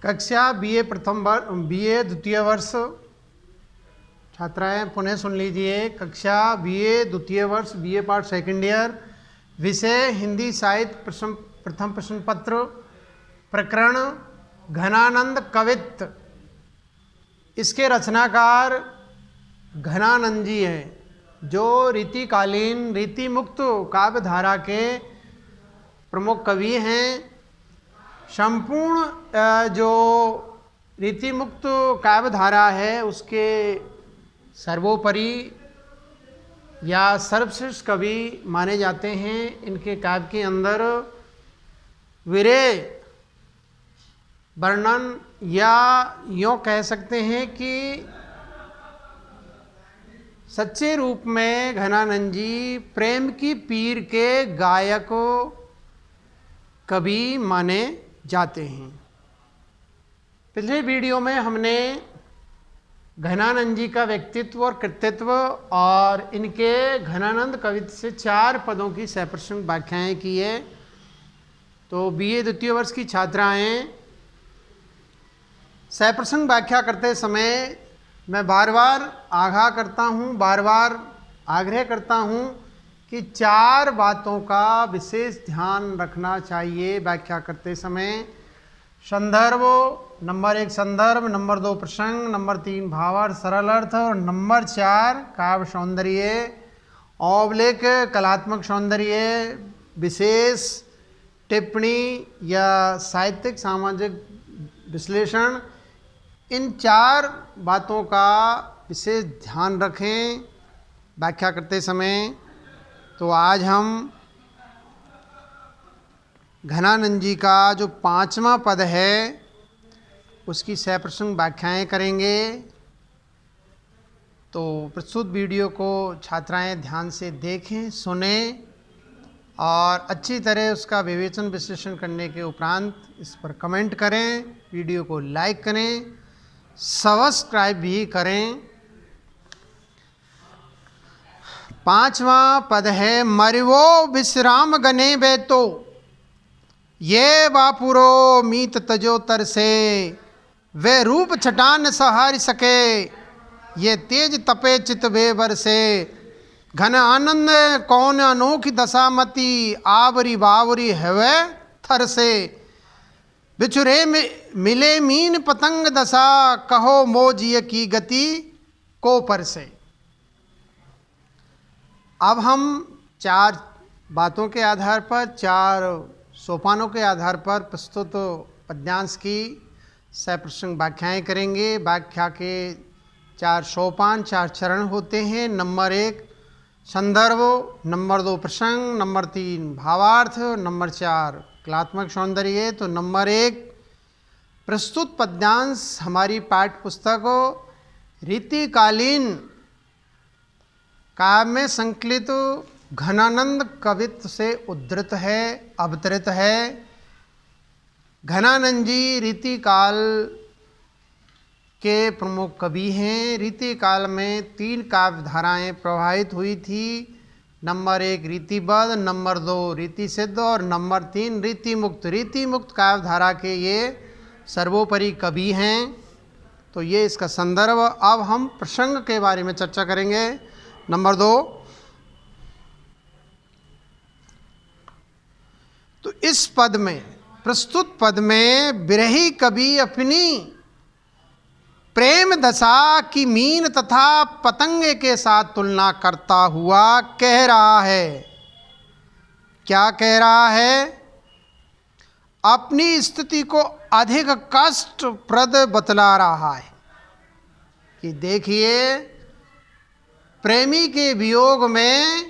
कक्षा बीए द्वितीय वर्ष छात्राएं पुनः सुन लीजिए। कक्षा बीए द्वितीय वर्ष बीए पार्ट सेकेंड ईयर, विषय हिंदी साहित्य, प्रथम प्रश्न पत्र, प्रकरण घनानंद कवित्त। इसके रचनाकार घनानंद जी हैं, जो रीतिकालीन रीति मुक्त काव्य धारा के प्रमुख कवि हैं। संपूर्ण जो रीति मुक्त काव्य धारा है उसके सर्वोपरि या सर्वश्रेष्ठ कवि माने जाते हैं। इनके काव्य के अंदर विरह वर्णन या यूँ कह सकते हैं कि सच्चे रूप में घनानंद जी प्रेम की पीर के गायक कवि माने जाते हैं। पिछले वीडियो में हमने घनानंद जी का व्यक्तित्व और कृतित्व और इनके घनानंद कवित्व से 4 पदों की सप्रसंग व्याख्याएं की है। तो बीए द्वितीय वर्ष की छात्राएं सप्रसंग व्याख्या करते समय मैं बार बार आग्रह करता हूं कि 4 बातों का विशेष ध्यान रखना चाहिए व्याख्या करते समय। संदर्भ, नंबर 1 संदर्भ, नंबर 2 प्रसंग, नंबर 3 भावार्थ सरल अर्थ और नंबर 4 काव्य सौंदर्य औबलिक कलात्मक सौंदर्य, विशेष टिप्पणी या साहित्यिक सामाजिक विश्लेषण। इन 4 बातों का विशेष ध्यान रखें व्याख्या करते समय। तो आज हम घनानंद जी का जो 5वां पद है उसकी सप्रसंग व्याख्याएं करेंगे। तो प्रस्तुत वीडियो को छात्राएं ध्यान से देखें, सुनें और अच्छी तरह उसका विवेचन विश्लेषण करने के उपरांत इस पर कमेंट करें, वीडियो को लाइक करें, सब्सक्राइब भी करें। 5वां पद है मरिवो विश्राम गने बेतो, ये वापुरो मीत तजो तर से, वे रूप छटान सहार सके, ये तेज तपे चित वे बरसे, घन आनंद कौन अनोखी दशामती, आवरी बावरी हवे थर से, बिछुरे मिले मीन पतंग दशा, कहो मोजिय की गति को पर से। अब हम 4 बातों के आधार पर, 4 सोपानों के आधार पर प्रस्तुत पद्यांश की सप्रसंग व्याख्याएं करेंगे। व्याख्या के 4 सोपान, 4 चरण होते हैं। नंबर 1 संदर्भ, नंबर 2 प्रसंग, नंबर 3 भावार्थ, नंबर 4 कलात्मक सौंदर्य। तो नंबर 1 प्रस्तुत पद्यांश हमारी पाठ्य पुस्तक रीतिकालीन काव्य में संकलित घनानंद कवित्व से उद्धृत है, अवतरित है। घनानंद जी रीतिकाल के प्रमुख कवि हैं। रीतिकाल में 3 काव्य धाराएं प्रवाहित हुई थी। नंबर 1 रीतिबद्ध, नंबर 2 रीति सिद्ध और नंबर 3 रीति मुक्त। रीति मुक्त काव्य धारा के ये सर्वोपरि कवि हैं। तो ये इसका संदर्भ। अब हम प्रसंग के बारे में चर्चा करेंगे। नंबर 2, तो इस पद में, प्रस्तुत पद में विरही कवि अपनी प्रेम दशा की मीन तथा पतंगे के साथ तुलना करता हुआ कह रहा है। क्या कह रहा है? अपनी स्थिति को अधिक कष्टप्रद बतला रहा है कि देखिए, प्रेमी के वियोग में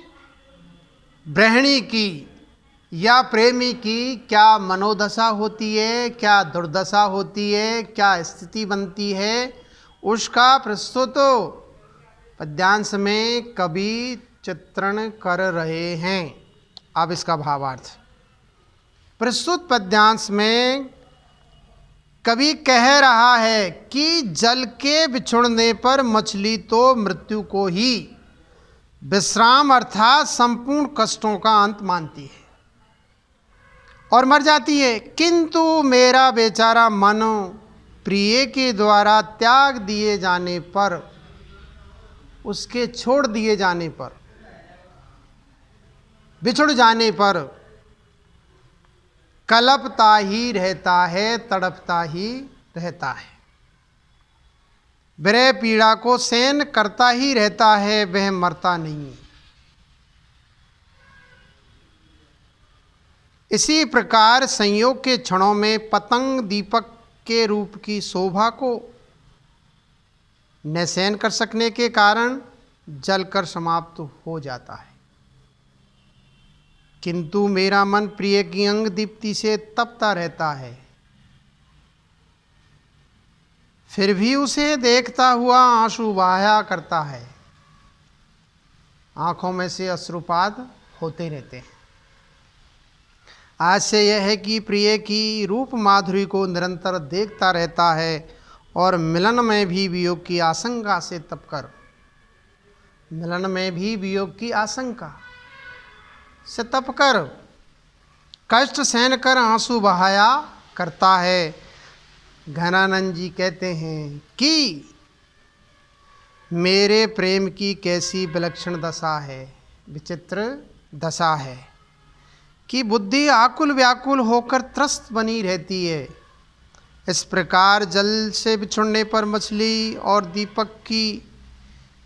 गृहिणी की या प्रेमी की क्या मनोदशा होती है, क्या दुर्दशा होती है, क्या स्थिति बनती है, उसका प्रस्तुत पद्यांश में कवि चित्रण कर रहे हैं। अब इसका भावार्थ। प्रस्तुत पद्यांश में कवि कह रहा है कि जल के बिछुड़ने पर मछली तो मृत्यु को ही विश्राम अर्थात संपूर्ण कष्टों का अंत मानती है और मर जाती है, किंतु मेरा बेचारा मन प्रिय के द्वारा त्याग दिए जाने पर, उसके छोड़ दिए जाने पर, बिछुड़ जाने पर कलपता ही रहता है, तड़पता ही रहता है, विरह पीड़ा को सहन करता ही रहता है, वह मरता नहीं। इसी प्रकार संयोग के क्षणों में पतंग दीपक के रूप की शोभा को न सहन कर सकने के कारण जलकर समाप्त हो जाता है, किंतु मेरा मन प्रिय की अंग दीप्ति से तपता रहता है, फिर भी उसे देखता हुआ आंसू बहाया करता है, आंखों में से अश्रुपात होते रहते हैं। आज से यह है कि प्रिय की रूप माधुरी को निरंतर देखता रहता है और मिलन में भी वियोग की आशंका से तपकर, मिलन में भी वियोग की आशंका से तपकर कष्ट सहन कर आंसू बहाया करता है। घनानंद जी कहते हैं कि मेरे प्रेम की कैसी विलक्षण दशा है, विचित्र दशा है कि बुद्धि आकुल व्याकुल होकर त्रस्त बनी रहती है। इस प्रकार जल से बिछुड़ने पर मछली और दीपक की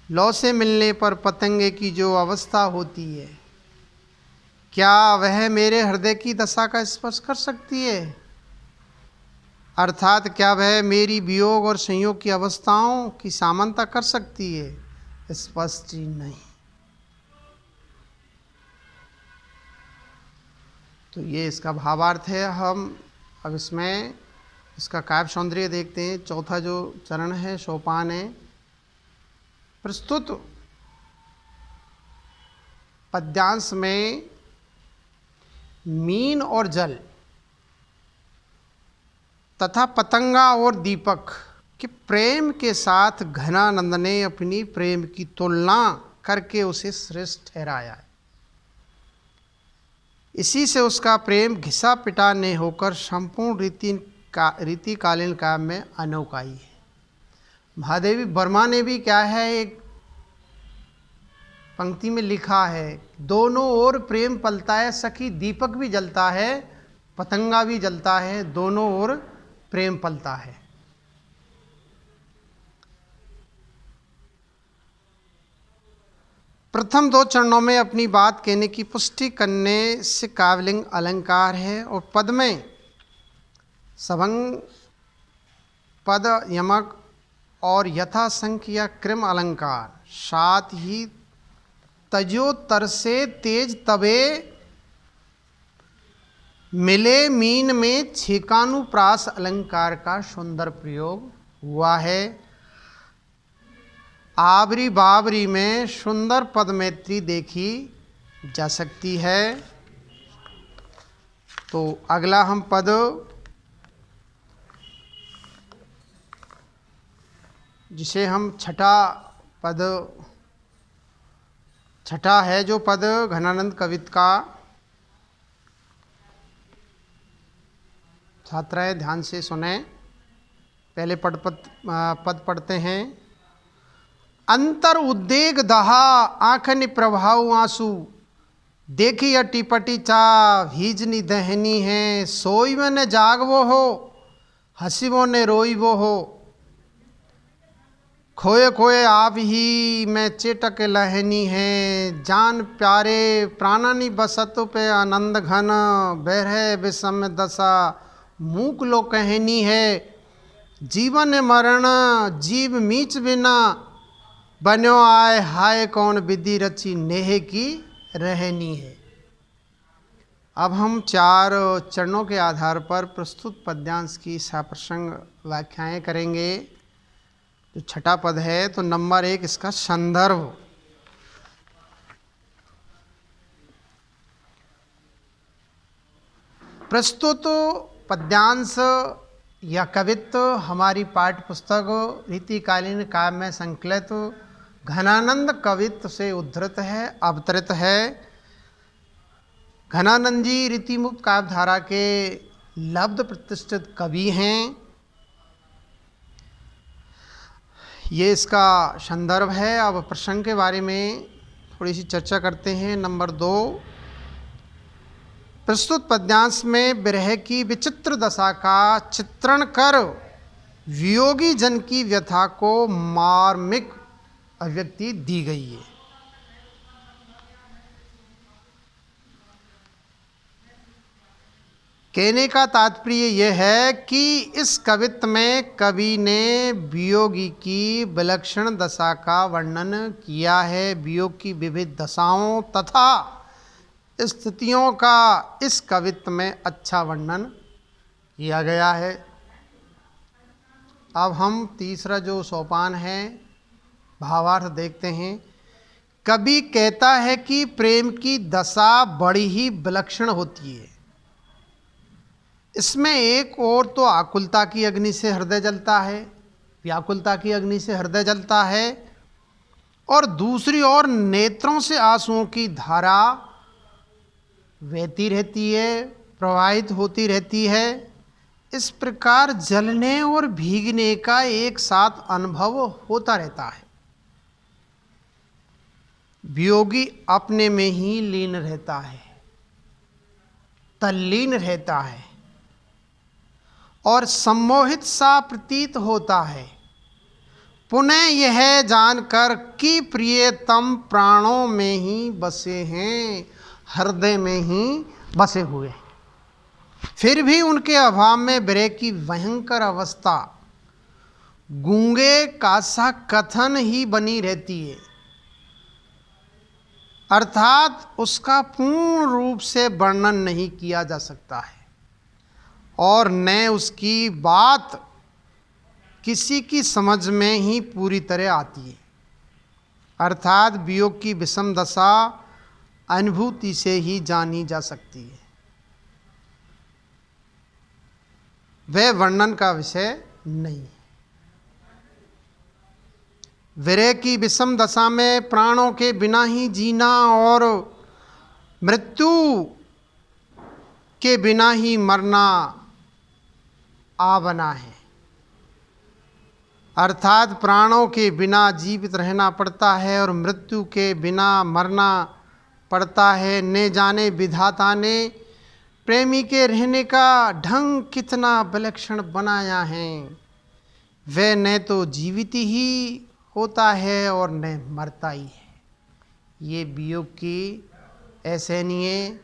लौ से मिलने पर पतंगे की जो अवस्था होती है, क्या वह मेरे हृदय की दशा का स्पर्श कर सकती है? अर्थात क्या वह मेरी वियोग और संयोग की अवस्थाओं की समानता कर सकती है? स्पष्ट ही नहीं। तो ये इसका भावार्थ है। हम अब इसमें इसका काव्य सौंदर्य देखते हैं। चौथा जो चरण है, सोपान है, प्रस्तुत पद्यांश में मीन और जल तथा पतंगा और दीपक के प्रेम के साथ घनानंद ने अपनी प्रेम की तुलना करके उसे श्रेष्ठ ठहराया है। इसी से उसका प्रेम घिसा पिटा नहीं होकर संपूर्ण रीतिकालीन काव्य में अनोखाई है। महादेवी वर्मा ने भी क्या है, एक पंक्ति में लिखा है, दोनों ओर प्रेम पलता है सखी, दीपक भी जलता है, पतंगा भी जलता है, दोनों ओर प्रेम पलता है। प्रथम दो चरणों में अपनी बात कहने की पुष्टि करने से काव्यलिंग अलंकार है और पद में सभंग, पद, यमक और यथासंख्य या कृम अलंकार, साथ ही तजोतर से तेज तबे मिले मीन में छेकानुप्रास अलंकार का सुंदर प्रयोग हुआ है। आवरी बावरी में सुंदर पद मैत्री देखी जा सकती है। तो अगला हम पद जिसे हम छठा है जो पद घनानंद कवित का, छात्राएं ध्यान से सुने। पहले पद पढ़ते हैं। अंतर उद्वेग दहा आँखनि प्रभाव आंसू, देखी अटीपटी चा भीजनी दहनी है, सोई में न जागवो हो हसीबो ने रोईबो हो, खोए खोए आप ही में चेटक लहनी है, जान प्यारे प्राणानी बसतु पे आनंद घन, बहरे विषम दशा मूक लो कहनी है, जीवन मरण जीव मीच बिना, बन्यो आए हाय कौन विधि रची नेह की रहनी है। अब हम 4 चरणों के आधार पर प्रस्तुत पद्यांश की सप्रसंग व्याख्याएं करेंगे। जो छठा पद है तो नंबर 1 इसका संदर्भ। प्रस्तुत पद्यांश या कवित्व हमारी पाठ्य पुस्तक रीतिकालीन काव्य में संकलित घनानंद कवित्व से उद्धृत है, अवतरित है। घनानंद जी रीतिमुक्त काव्य धारा के लब्ध प्रतिष्ठित कवि हैं। ये इसका संदर्भ है। अब प्रसंग के बारे में थोड़ी सी चर्चा करते हैं। नंबर 2, प्रस्तुत पद्यांश में विरह की विचित्र दशा का चित्रण कर वियोगी जन की व्यथा को मार्मिक अभिव्यक्ति दी गई है। कहने का तात्पर्य यह है कि इस कवित्व में कवि ने वियोगी की विलक्षण दशा का वर्णन किया है। वियोग की विविध दशाओं तथा स्थितियों का इस कवित्व में अच्छा वर्णन किया गया है। अब हम तीसरा जो सोपान है भावार्थ देखते हैं। कवि कहता है कि प्रेम की दशा बड़ी ही विलक्षण होती है। इसमें एक ओर तो आकुलता की अग्नि से हृदय जलता है, व्याकुलता की अग्नि से हृदय जलता है, और दूसरी ओर नेत्रों से आंसुओं की धारा बहती रहती है, प्रवाहित होती रहती है। इस प्रकार जलने और भीगने का एक साथ अनुभव होता रहता है। वियोगी अपने में ही लीन रहता है, तल्लीन रहता है और सम्मोहित सा प्रतीत होता है। पुनः यह जानकर कि प्रियतम प्राणों में ही बसे हैं, हृदय में ही बसे हुए हैं, फिर भी उनके अभाव में विरह की भयंकर अवस्था गूंगे का सा कथन ही बनी रहती है, अर्थात उसका पूर्ण रूप से वर्णन नहीं किया जा सकता है और न उसकी बात किसी की समझ में ही पूरी तरह आती है। अर्थात वियोग की विषम दशा अनुभूति से ही जानी जा सकती है, वह वर्णन का विषय नहीं है। विरह की विषम दशा में प्राणों के बिना ही जीना और मृत्यु के बिना ही मरना आ बना है। अर्थात प्राणों के बिना जीवित रहना पड़ता है और मृत्यु के बिना मरना पड़ता है। न जाने विधाता ने प्रेमी के रहने का ढंग कितना विलक्षण बनाया है। वह न तो जीवित ही होता है और न मरता ही है। ये वियोग की असहनीय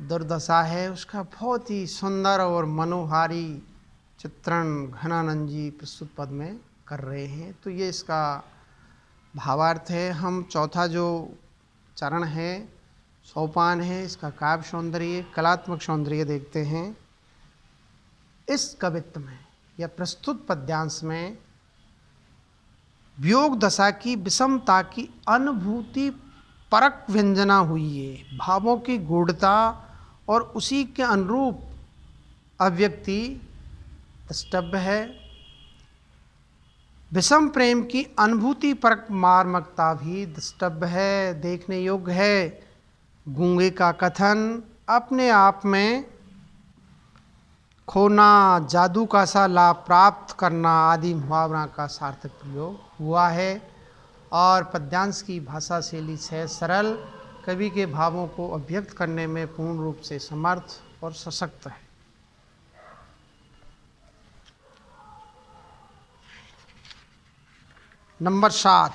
दुर्दशा है, उसका बहुत ही सुंदर और मनोहारी चित्रण घनानंद जी प्रस्तुत पद में कर रहे हैं। तो ये इसका भावार्थ है। हम चौथा जो चरण है, सोपान है, इसका काव्य सौंदर्य, कलात्मक सौंदर्य देखते हैं। इस कवित्व में या प्रस्तुत पद्यांश में वियोग दशा की विषमता की अनुभूति परक व्यंजना हुई है। भावों की गूढ़ता और उसी के अनुरूप अभिव्यक्ति द्रष्टव्य है। विषम प्रेम की अनुभूति परक मार्मकता भी द्रष्टव्य है, देखने योग्य है। गूंगे का कथन, अपने आप में खोना, जादू का सा लाभ प्राप्त करना आदि मुहावरा का सार्थक प्रयोग हुआ है। और पद्यांश की भाषा शैली से सरल, कवि के भावों को अभिव्यक्त करने में पूर्ण रूप से समर्थ और सशक्त है। नंबर 7,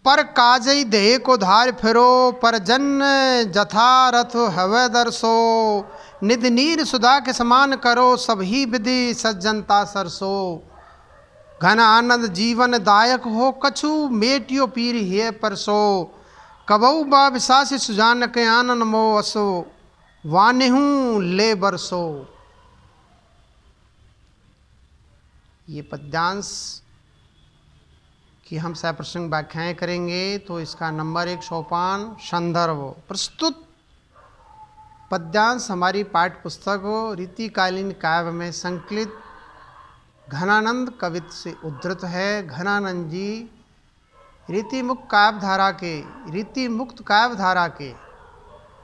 पर काजई देह को धार फिरो, पर जन जथा रथ हवै दर्शो। निध नीर सुधा के समान करो, सभी विधि सज्जनता सरसो। घन आनंद जीवन दायक हो, कछु मेटियो पीर हे परसो। कबऊ बा विशास सुजान के आनंद मो असो, वानेहू ले बरसो। ये पद्यांश कि हम सप्रसंग व्याख्याएं करेंगे। तो इसका नंबर 1 सोपान संदर्भ। प्रस्तुत पद्यांश हमारी पाठ्य पुस्तक रीतिकालीन काव्य में संकलित घनानंद कवित्व से उद्धृत है। घनानंद जी रीतिमुक्त काव्य धारा के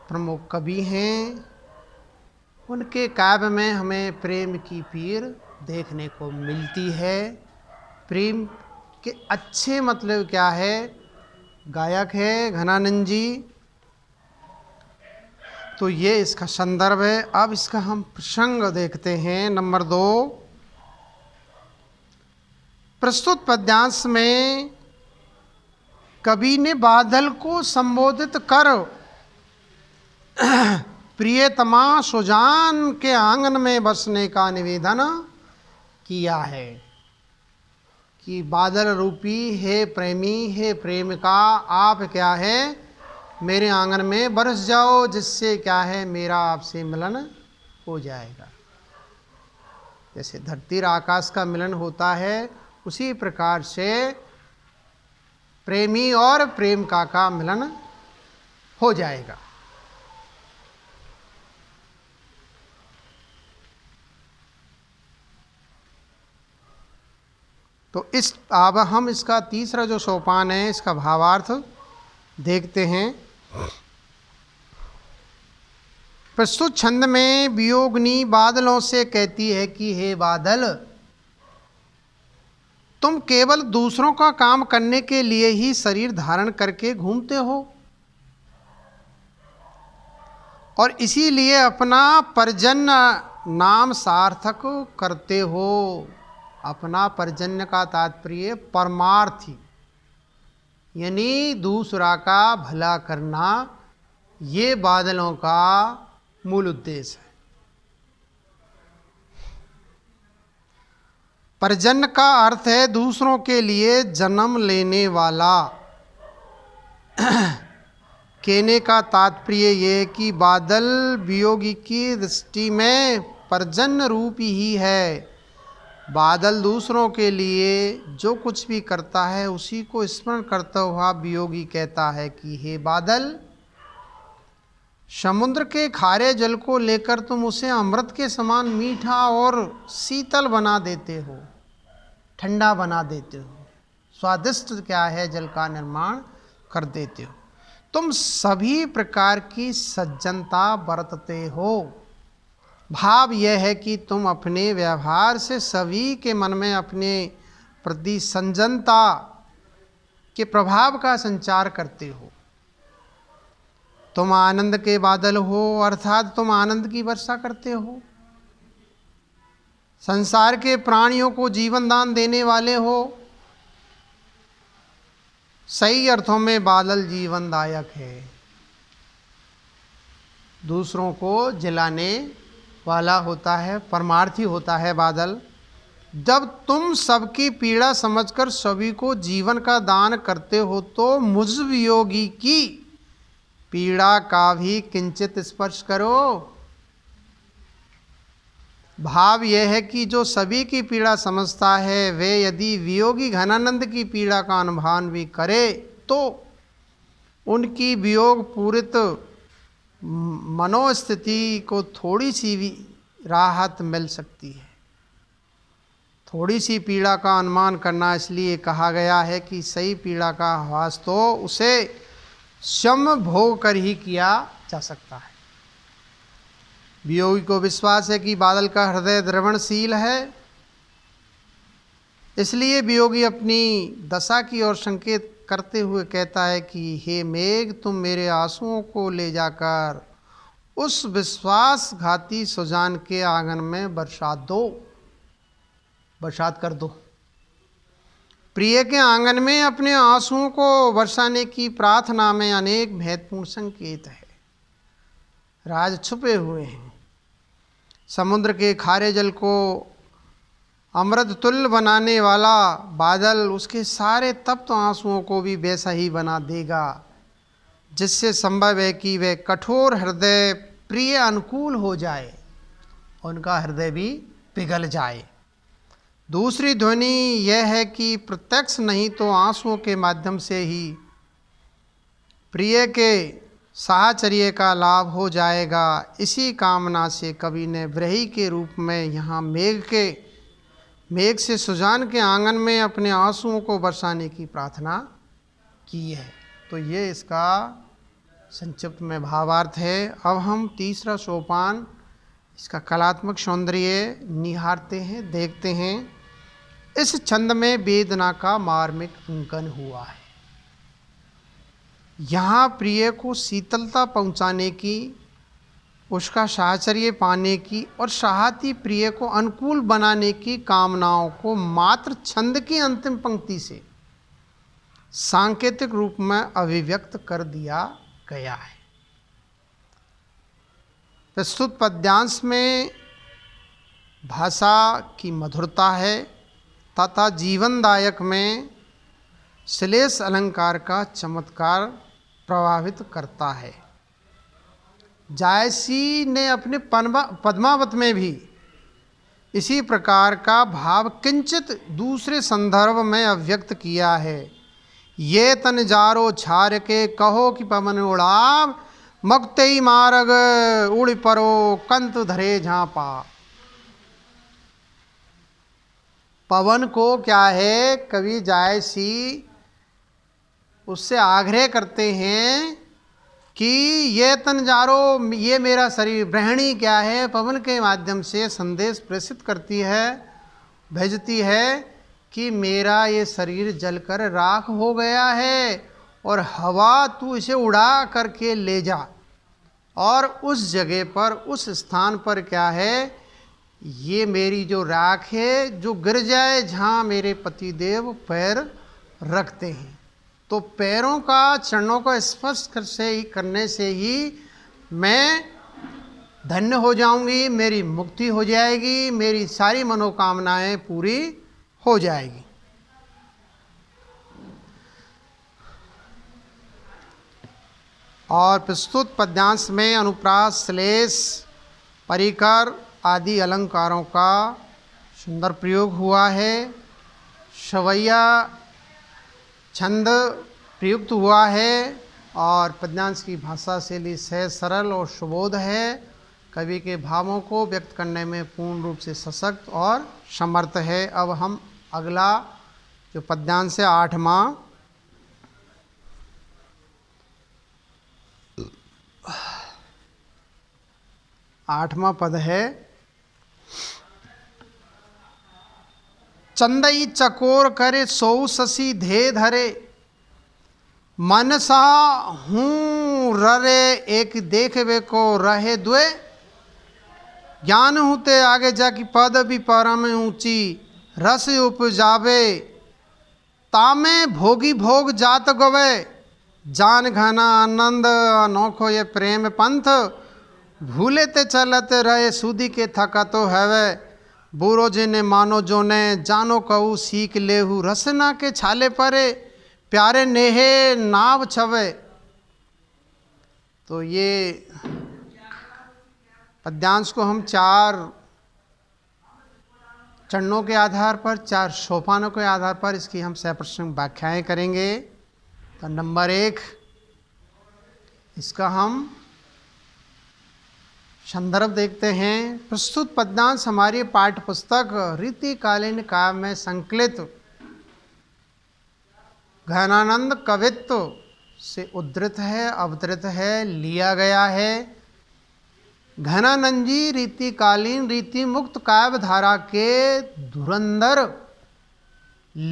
प्रमुख कवि हैं, उनके काव्य में हमें प्रेम की पीर देखने को मिलती है। प्रेम के अच्छे मतलब क्या है? गायक है घनानंद जी। तो ये इसका संदर्भ है। अब इसका हम प्रसंग देखते हैं। नंबर 2, प्रस्तुत पद्यांश में कवि ने बादल को संबोधित कर प्रियतमा सुजान के आंगन में बसने का निवेदन किया है कि बादल रूपी हे प्रेमी, हे प्रेमिका, आप क्या है मेरे आंगन में बरस जाओ, जिससे क्या है मेरा आपसे मिलन हो जाएगा। जैसे धरती और आकाश का मिलन होता है, उसी प्रकार से प्रेमी और प्रेमिका का मिलन हो जाएगा। तो अब हम इसका तीसरा जो सोपान है, इसका भावार्थ देखते हैं। प्रस्तुत छंद में वियोगिनी बादलों से कहती है कि हे बादल, तुम केवल दूसरों का काम करने के लिए ही शरीर धारण करके घूमते हो और इसीलिए अपना पर्जन्य नाम सार्थक करते हो। अपना पर्जन्य का तात्पर्य परमार्थी, यानी दूसरा का भला करना, ये बादलों का मूल उद्देश्य है। पर्जन्य का अर्थ है दूसरों के लिए जन्म लेने वाला। कहने का तात्पर्य ये कि बादल वियोगी की दृष्टि में पर्जन्य रूप ही है। बादल दूसरों के लिए जो कुछ भी करता है उसी को स्मरण करता हुआ वियोगी कहता है कि हे बादल, समुद्र के खारे जल को लेकर तुम उसे अमृत के समान मीठा और शीतल बना देते हो, ठंडा बना देते हो, स्वादिष्ट क्या है जल का निर्माण कर देते हो। तुम सभी प्रकार की सज्जनता बरतते हो। भाव यह है कि तुम अपने व्यवहार से सभी के मन में अपने प्रति सज्जनता के प्रभाव का संचार करते हो। तुम आनंद के बादल हो, अर्थात तुम आनंद की वर्षा करते हो। संसार के प्राणियों को जीवन दान देने वाले हो। सही अर्थों में बादल जीवनदायक है, दूसरों को जिलाने वाला होता है, परमार्थी होता है बादल। जब तुम सबकी पीड़ा समझकर सभी को जीवन का दान करते हो तो मुझ वियोगी की पीड़ा का भी किंचित स्पर्श करो। भाव यह है कि जो सभी की पीड़ा समझता है, वे यदि वियोगी घनानंद की पीड़ा का अनुभव भी करे तो उनकी वियोग पूरित मनोस्थिति को थोड़ी सी भी राहत मिल सकती है। थोड़ी सी पीड़ा का अनुमान करना इसलिए कहा गया है कि सही पीड़ा का आभास तो उसे स्वयं भोग कर ही किया जा सकता है। वियोगी को विश्वास है कि बादल का हृदय द्रवणशील है, इसलिए वियोगी अपनी दशा की ओर संकेत करते हुए कहता है कि हे मेघ, तुम मेरे आंसुओं को ले जाकर उस विश्वासघाती सुजान के आंगन में बरसात कर दो। प्रिय के आंगन में अपने आंसुओं को बरसाने की प्रार्थना में अनेक महत्वपूर्ण संकेत है, राज छुपे हुए हैं। समुद्र के खारे जल को अमृत तुल्य बनाने वाला बादल उसके सारे तप्त आंसुओं को भी वैसा ही बना देगा, जिससे संभव है कि वे कठोर हृदय प्रिय अनुकूल हो जाए, उनका हृदय भी पिघल जाए। दूसरी ध्वनि यह है कि प्रत्यक्ष नहीं तो आंसुओं के माध्यम से ही प्रिय के साहचर्य का लाभ हो जाएगा। इसी कामना से कवि ने व्रही के रूप में यहाँ मेघ से सुजान के आंगन में अपने आंसुओं को बरसाने की प्रार्थना की है। तो ये इसका संक्षिप्त में भावार्थ है। अब हम तीसरा सोपान, इसका कलात्मक सौंदर्य निहारते हैं, देखते हैं। इस छंद में वेदना का मार्मिक अंकन हुआ है। यहाँ प्रिय को शीतलता पहुँचाने की, उसका साहचर्य पाने की और साहती प्रिय को अनुकूल बनाने की कामनाओं को मात्र छंद की अंतिम पंक्ति से सांकेतिक रूप में अभिव्यक्त कर दिया गया है। प्रस्तुत पद्यांश में भाषा की मधुरता है तथा जीवनदायक में श्लेष अलंकार का चमत्कार प्रभावित करता है। जायसी ने अपने पद्मावत में भी इसी प्रकार का भाव किंचित दूसरे संदर्भ में अभिव्यक्त किया है। ये तन जारो छार के कहो कि पवन उड़ाव, मगतई मार्ग उड़ परो कंत धरे झांपा। पवन को क्या है, कवि जायसी उससे आग्रह करते हैं कि ये तन जारो, ये मेरा शरीर, ब्रह्मणी क्या है, पवन के माध्यम से संदेश प्रेषित करती है, भेजती है कि मेरा ये शरीर जलकर राख हो गया है और हवा तू इसे उड़ा करके ले जा। और उस जगह पर, उस स्थान पर क्या है, ये मेरी जो राख है जो गिर जाए जहाँ मेरे पतिदेव पैर रखते हैं। तो पैरों का, चरणों का स्पर्श करने से ही मैं धन्य हो जाऊंगी, मेरी मुक्ति हो जाएगी, मेरी सारी मनोकामनाएं पूरी हो जाएगी। और प्रस्तुत पद्यांश में अनुप्रास, श्लेष, परिकर आदि अलंकारों का सुंदर प्रयोग हुआ है। शवैया छंद प्रयुक्त हुआ है और पद्यांश की भाषा शैली सहज, सरल और सुबोध है। कवि के भावों को व्यक्त करने में पूर्ण रूप से सशक्त और समर्थ है। अब हम अगला जो पद्यांश है, आठवां पद है। चंदई चकोर करे सौ शशि धे धरे, मनसा हूँ ररे एक देखवे को रहे द्वे। ज्ञान होते आगे जाकी पद भी परम ऊंची, रस उपजावे तामे भोगी भोग जात गवे। जान घना आनंद अनोखो ये प्रेम पंथ, भूले ते चलते रहे सूदी के थका तो हैवे। बुरो जिने मानो जो ने जानो कहू सीख लेहू, रसना के छाले परे प्यारे नेहे नाव छवे। तो ये पद्यांश को हम 4 चरणों के आधार पर, 4 सोपानों के आधार पर इसकी हम सप्रसंग व्याख्याएं करेंगे। तो नंबर 1, इसका हम संदर्भ देखते हैं। प्रस्तुत पद्यांश हमारी पाठ्य पुस्तक रीतिकालीन काव्य में संकलित घनानंद कवित्व से उद्धृत है, अवतरित है, लिया गया है। घनानंद जी रीतिकालीन रीति मुक्त काव्य धारा के धुरंधर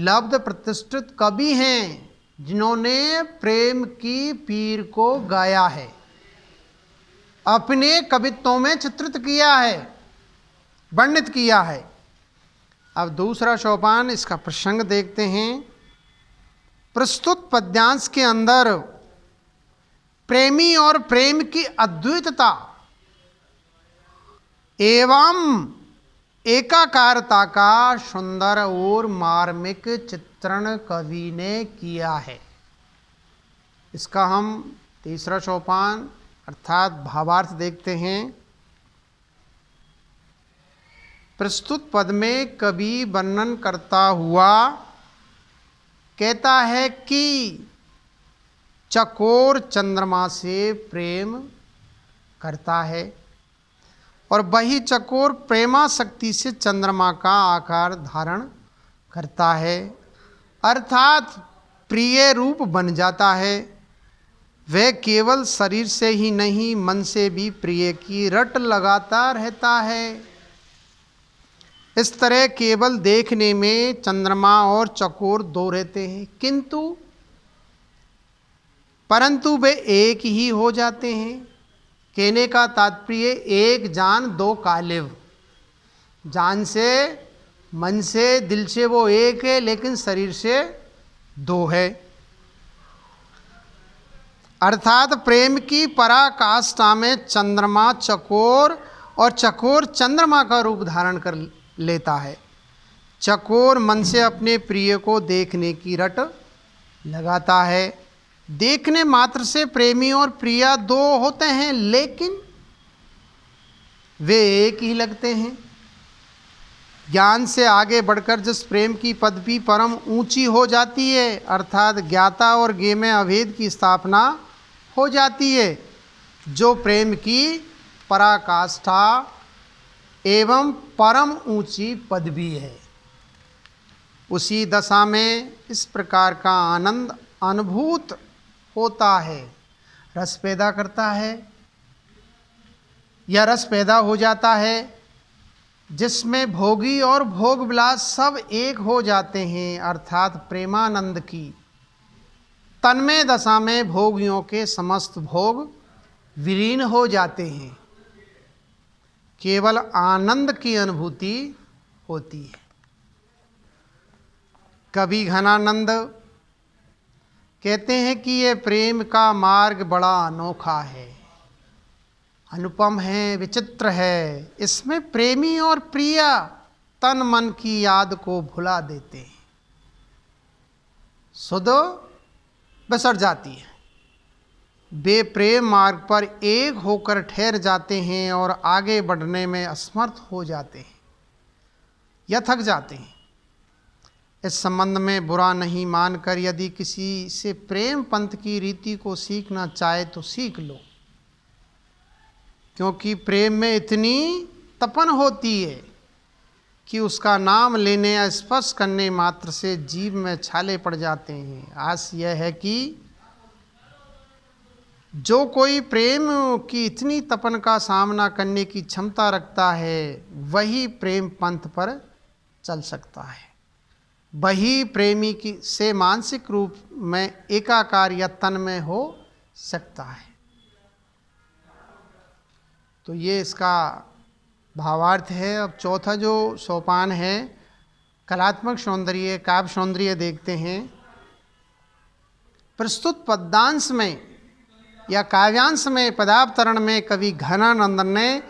लब्ध प्रतिष्ठित कवि हैं, जिन्होंने प्रेम की पीर को गाया है, अपने कवित्वों में चित्रित किया है, वर्णित किया है। अब दूसरा सोपान, इसका प्रसंग देखते हैं। प्रस्तुत पद्यांश के अंदर प्रेमी और प्रेम की अद्वैतता एवं एकाकारता का सुंदर और मार्मिक चित्रण कवि ने किया है। इसका हम तीसरा सोपान अर्थात भावार्थ देखते हैं। प्रस्तुत पद में कवि वर्णन करता हुआ कहता है कि चकोर चंद्रमा से प्रेम करता है और वही चकोर प्रेमाशक्ति से चंद्रमा का आकार धारण करता है, अर्थात प्रिय रूप बन जाता है। वह केवल शरीर से ही नहीं मन से भी प्रिय की रट लगाता रहता है। इस तरह केवल देखने में चंद्रमा और चकोर दो रहते हैं, परंतु वे एक ही हो जाते हैं। कहने का तात्पर्य एक जान दो कालिव, जान से, मन से, दिल से वो एक है, लेकिन शरीर से दो है। अर्थात प्रेम की पराकाष्ठा में चंद्रमा चकोर और चकोर चंद्रमा का रूप धारण कर लेता है। चकोर मन से अपने प्रिय को देखने की रट लगाता है। देखने मात्र से प्रेमी और प्रिया दो होते हैं, लेकिन वे एक ही लगते हैं। ज्ञान से आगे बढ़कर जिस प्रेम की पदवी परम ऊंची हो जाती है, अर्थात ज्ञाता और ज्ञेय में अभेद की स्थापना हो जाती है, जो प्रेम की पराकाष्ठा एवं परम ऊंची पदवी है, उसी दशा में इस प्रकार का आनंद अनुभूत होता है, रस पैदा करता है या रस पैदा हो जाता है, जिसमें भोगी और भोग विलास सब एक हो जाते हैं। अर्थात प्रेमानंद की तन्मय दशा में भोगियों के समस्त भोग विलीन हो जाते हैं, केवल आनंद की अनुभूति होती है। कवि घनानंद कहते हैं कि ये प्रेम का मार्ग बड़ा अनोखा है, अनुपम है, विचित्र है। इसमें प्रेमी और प्रिया तन मन की याद को भुला देते हैं, सुध बिसर जाती है। वे प्रेम मार्ग पर एक होकर ठहर जाते हैं और आगे बढ़ने में असमर्थ हो जाते हैं या थक जाते हैं। इस संबंध में बुरा नहीं मानकर यदि किसी से प्रेम पंथ की रीति को सीखना चाहे तो सीख लो, क्योंकि प्रेम में इतनी तपन होती है कि उसका नाम लेने या स्पर्श करने मात्र से जीभ में छाले पड़ जाते हैं। आस यह है कि जो कोई प्रेम की इतनी तपन का सामना करने की क्षमता रखता है, वही प्रेम पंथ पर चल सकता है, वही प्रेमी की से मानसिक रूप में एकाकार या तन्मय हो सकता है। तो ये इसका भावार्थ है। अब चौथा जो सोपान है, कलात्मक सौंदर्य, काव्य सौंदर्य देखते हैं। प्रस्तुत पद्यांश में या काव्यांश में, पदावतरण में कवि घनानंद ने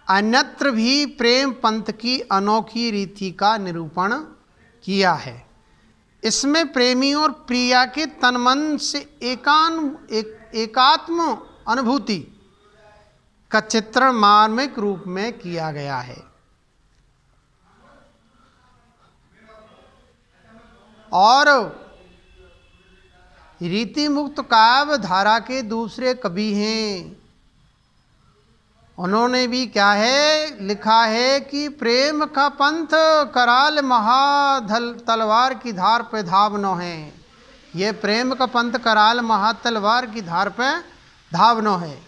अन्यत्र भी प्रेम पंथ की अनोखी रीति का निरूपण किया है। इसमें प्रेमी और प्रिया के तनमन से एकात्म अनुभूति का चित्रण मार्मिक रूप में किया गया है। और रीति मुक्त काव्य धारा के दूसरे कवि हैं, उन्होंने भी क्या है लिखा है कि प्रेम का पंथ कराल महाधल तलवार की धार पे धावनो है। ये प्रेम का पंथ कराल महातलवार की धार पे धावनो है।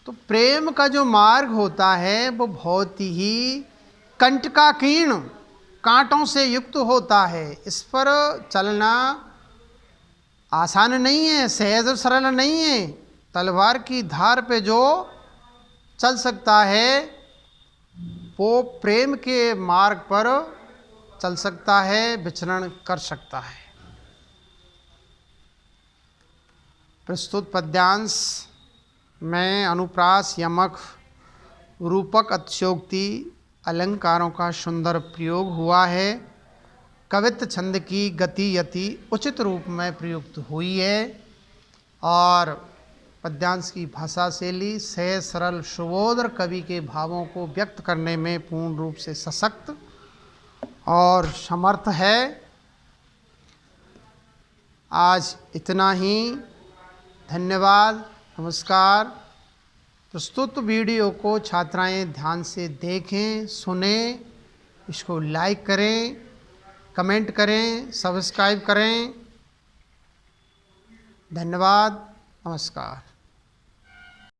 तो प्रेम का जो मार्ग होता है वो बहुत ही कंटकाकीर्ण, कांटों से युक्त होता है। इस पर चलना आसान नहीं है, सहज और सरल नहीं है। तलवार की धार पे जो चल सकता है वो प्रेम के मार्ग पर चल सकता है, विचरण कर सकता है। प्रस्तुत पद्यांश में अनुप्रास, यमक, रूपक, अतिशयोक्ति, अलंकारों का सुंदर प्रयोग हुआ है। कवित्व छंद की गति यति उचित रूप में प्रयुक्त हुई है और पद्यांश की भाषा शैली सहज, सरल, सुबोध कवि के भावों को व्यक्त करने में पूर्ण रूप से सशक्त और समर्थ है। आज इतना ही। धन्यवाद, नमस्कार। प्रस्तुत वीडियो को छात्राएं ध्यान से देखें, सुनें, इसको लाइक करें, कमेंट करें, सब्सक्राइब करें। धन्यवाद, नमस्कार।